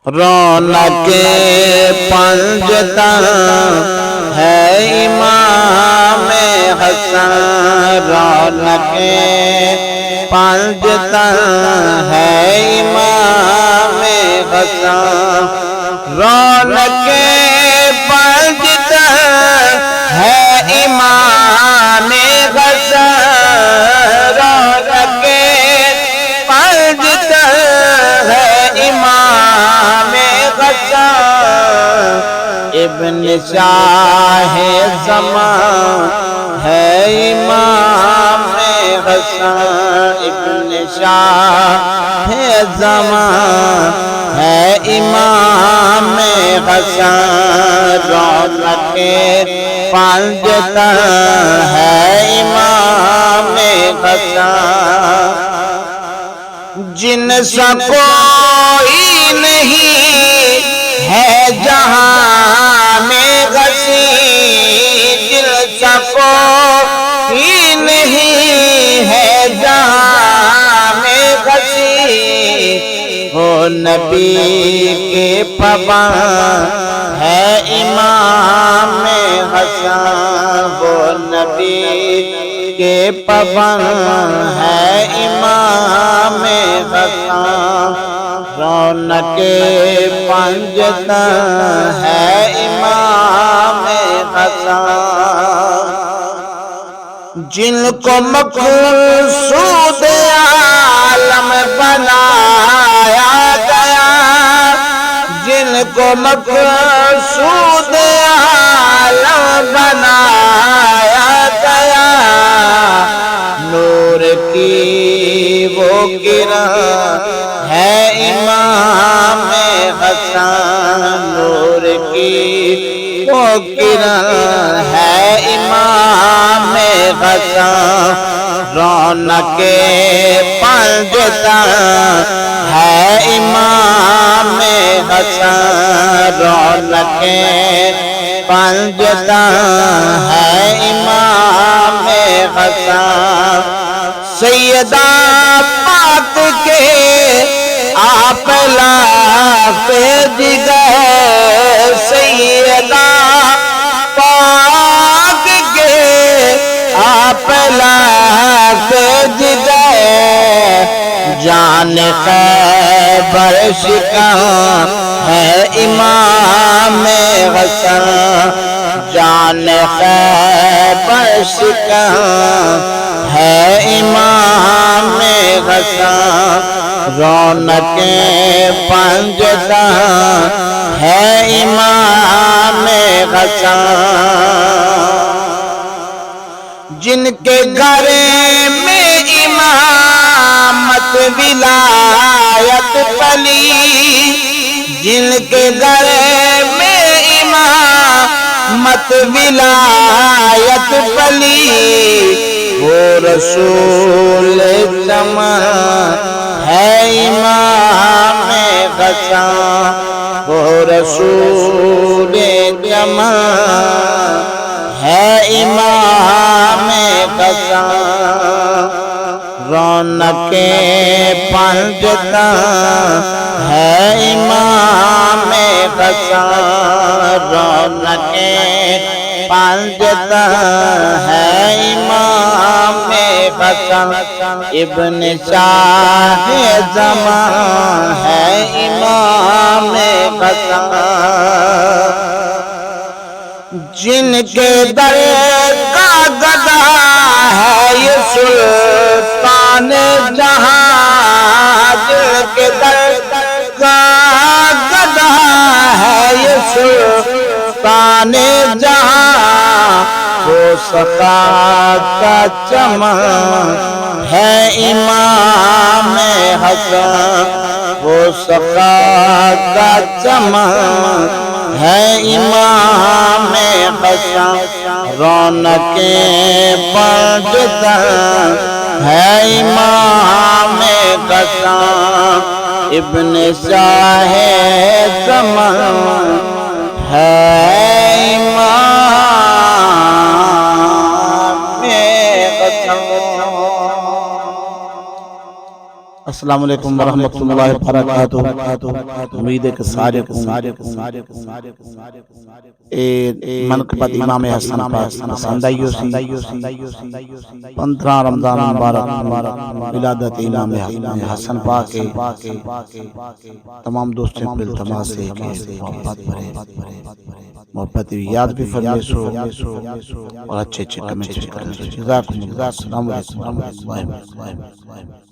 رونق پنجتن ہے امام حسن، رونق پنجتن ہے امام حسن، رونق پنجتن ہے امام حسن، رونق پنجتن ہے امام حسن، ابن شاہ زمان ہے امام حسن، ابن شاہ زمان ہے امام حسن، رونق پنجتن ہے امام حسن، جن سا کوئی نہیں ہے جہاں میں غسی، جن سا کوئی نہیں ہے جہاں میں غسی، وہ نبی کے پابند ہے امام حسن، وہ نبی کے پابند ہے امام حسن، رونق پنجتن ہے امام حسن، جن کو مقصود عالم بنایا گیا، جن کو مقصود عالم بنایا گیا، نور کی وہ کرن ہے امام حسن، نور کی وہ کرن ہے امام حسن، رونق پنجتن ہے امام حسن، رونق پنجتن ہے امام حسن، سیدہ پاک کے آپ لاف جگر، سیدہ پاک کے آپ لاف جگر، جان خیبر شکن ہے امام حسن، جان خیبر شکن ہے امام حسن، رونق پنجتن ہے امام حسن، جن کے گھر میں امامت ولایت پلی، جن کے گھر میں امامت ولایت پلی، وہ رسول زمان ہے امام حسن، وہ رسول زمان ہے امام حسن، رونق پنجتن ہے امام حسن، رونق پنجتن ہے امام حسن، ابن شاہ زمان ہے امام حسن، جن کے در کا گدا ہے یہ سلطان جہاں، جن کے در کا گدا ہے یہ سلطان جہاں، وہ سخا کا چمن ہے امام حسن، وہ سخا کا چمن ہے امام حسن، رونق پنجتن ہے امام حسن، ابن شاہ زمان ہے امام حسن۔ السلام علیکم ورحمۃ اللہ وبرکاتہ. امید ہے کہ سارے منقبت امام حسن پاک پسند آئی ہو سی. 15 رمضان مبارک ولادت امام حسن پاک کے تمام دوستوں کو التماس ہے کہ محبت یاد بھی فرمائے سو اور اچھے کمنٹس بھی کریں. جزاکم اللہ. السلام علیکم ورحمۃ اللہ وبرکاتہ.